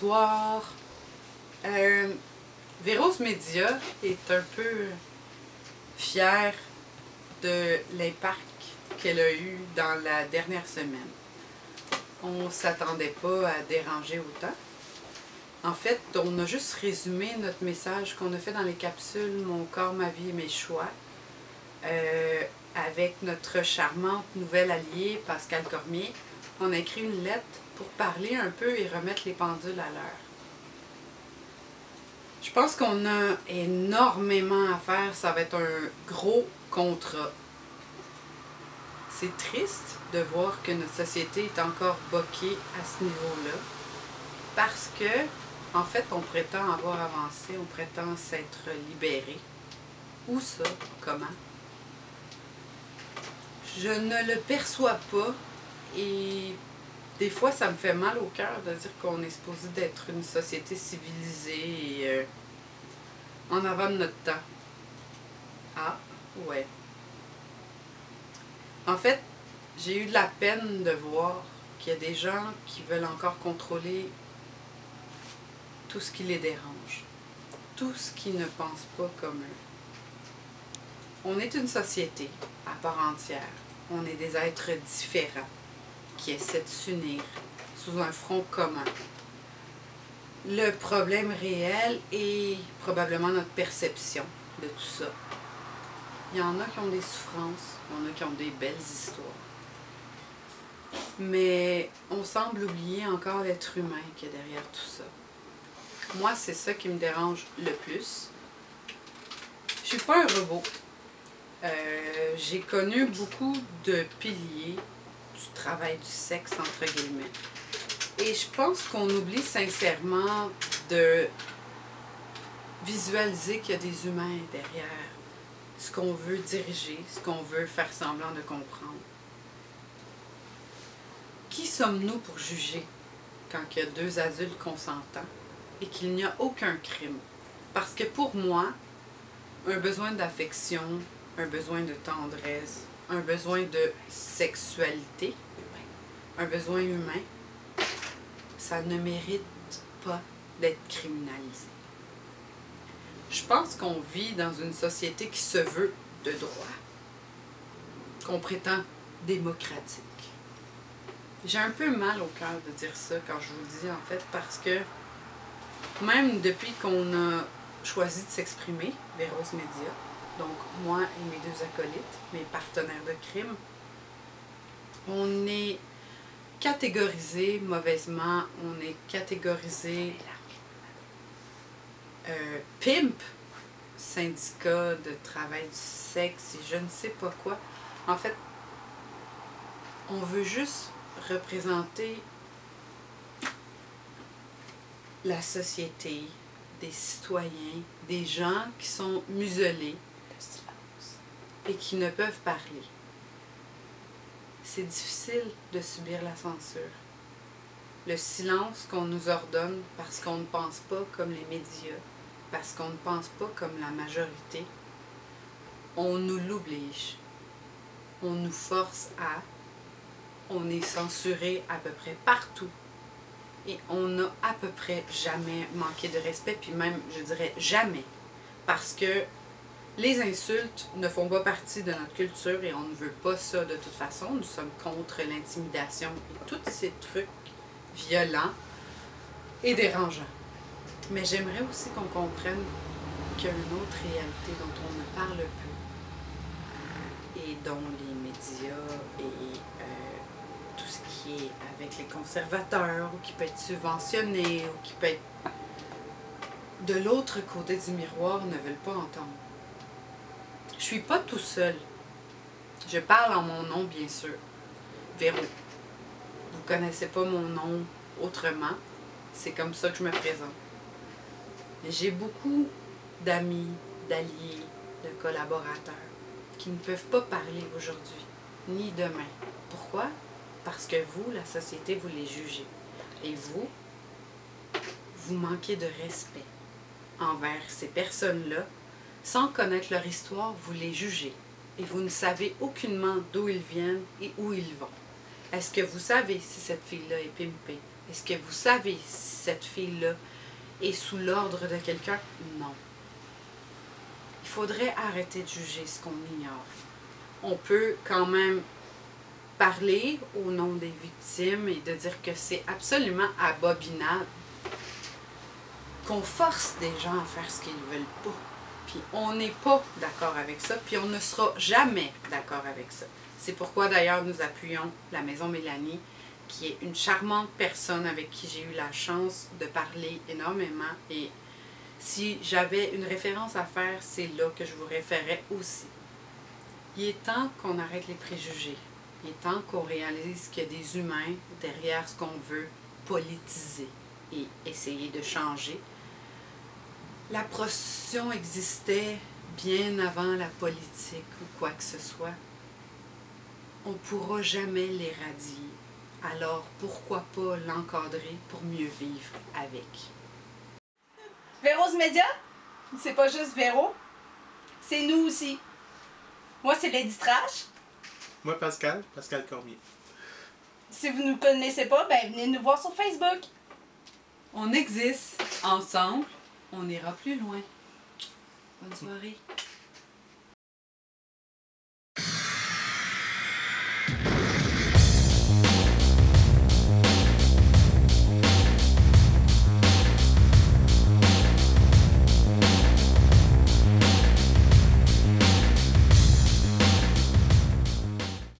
Bonsoir. Véros Média est un peu fière de l'impact qu'elle a eu dans la dernière semaine. On ne s'attendait pas à déranger autant. En fait, on a juste résumé notre message qu'on a fait dans les capsules « Mon corps, ma vie et mes choix » avec notre charmante nouvelle alliée Pascale Cormier. On a écrit une lettre pour parler un peu et remettre les pendules à l'heure. Je pense qu'on a énormément à faire. Ça va être un gros contrat. C'est triste de voir que notre société est encore boquée à ce niveau-là. Parce que, en fait, on prétend avoir avancé, on prétend s'être libéré. Où ça? Comment? Je ne le perçois pas et des fois, ça me fait mal au cœur de dire qu'on est supposé d'être une société civilisée et en avant de notre temps. Ah, ouais. En fait, j'ai eu de la peine de voir qu'il y a des gens qui veulent encore contrôler tout ce qui les dérange, tout ce qui ne pense pas comme eux. On est une société à part entière. On est des êtres différents qui essaient de s'unir sous un front commun. Le problème réel est probablement notre perception de tout ça. Il y en a qui ont des souffrances, il y en a qui ont des belles histoires. Mais on semble oublier encore l'être humain qui est derrière tout ça. Moi, c'est ça qui me dérange le plus. Je suis pas un robot. J'ai connu beaucoup de piliers du travail du sexe, entre guillemets. Et je pense qu'on oublie sincèrement de visualiser qu'il y a des humains derrière ce qu'on veut diriger, ce qu'on veut faire semblant de comprendre. Qui sommes-nous pour juger quand il y a deux adultes consentants et qu'il n'y a aucun crime? Parce que pour moi, un besoin d'affection, un besoin de tendresse, un besoin de sexualité, un besoin humain, ça ne mérite pas d'être criminalisé. Je pense qu'on vit dans une société qui se veut de droit, qu'on prétend démocratique. J'ai un peu mal au cœur de dire ça quand je vous le dis, en fait, parce que même depuis qu'on a choisi de s'exprimer, Véros Média, donc moi et mes deux acolytes, mes partenaires de crime, on est catégorisé mauvaisement, on est catégorisé pimp, syndicat de travail du sexe et je ne sais pas quoi. En fait, on veut juste représenter la société, des citoyens, des gens qui sont muselés et qui ne peuvent parler. C'est difficile de subir la censure. Le silence qu'on nous ordonne parce qu'on ne pense pas comme les médias, parce qu'on ne pense pas comme la majorité, on nous l'oblige. On nous force à. On est censuré à peu près partout. Et on n'a à peu près jamais manqué de respect, puis même, je dirais, jamais. Parce que les insultes ne font pas partie de notre culture et on ne veut pas ça de toute façon. Nous sommes contre l'intimidation et tous ces trucs violents et dérangeants. Mais j'aimerais aussi qu'on comprenne qu'il y a une autre réalité dont on ne parle peu et dont les médias et tout ce qui est avec les conservateurs ou qui peut être subventionné ou qui peut être de l'autre côté du miroir ne veulent pas entendre. Je suis pas tout seul. Je parle en mon nom, bien sûr. Véro. Vous connaissez pas mon nom autrement. C'est comme ça que je me présente. J'ai beaucoup d'amis, d'alliés, de collaborateurs qui ne peuvent pas parler aujourd'hui, ni demain. Pourquoi? Parce que vous, la société, vous les jugez. Et vous, vous manquez de respect envers ces personnes-là. Sans connaître leur histoire, vous les jugez. Et vous ne savez aucunement d'où ils viennent et où ils vont. Est-ce que vous savez si cette fille-là est pimpée? Est-ce que vous savez si cette fille-là est sous l'ordre de quelqu'un? Non. Il faudrait arrêter de juger ce qu'on ignore. On peut quand même parler au nom des victimes et de dire que c'est absolument abominable qu'on force des gens à faire ce qu'ils ne veulent pas. Puis on n'est pas d'accord avec ça, puis on ne sera jamais d'accord avec ça. C'est pourquoi d'ailleurs nous appuyons la Maison Mélanie, qui est une charmante personne avec qui j'ai eu la chance de parler énormément. Et si j'avais une référence à faire, c'est là que je vous référais aussi. Il est temps qu'on arrête les préjugés. Il est temps qu'on réalise qu'il y a des humains derrière ce qu'on veut politiser et essayer de changer. La prostitution existait bien avant la politique ou quoi que ce soit. On ne pourra jamais l'éradier. Alors pourquoi pas l'encadrer pour mieux vivre avec? Véro's Média, c'est pas juste Véro, c'est nous aussi. Moi, c'est Lady Trash. Moi, Pascal Cormier. Si vous ne nous connaissez pas, ben venez nous voir sur Facebook. On existe ensemble, on ira plus loin. Bonne soirée.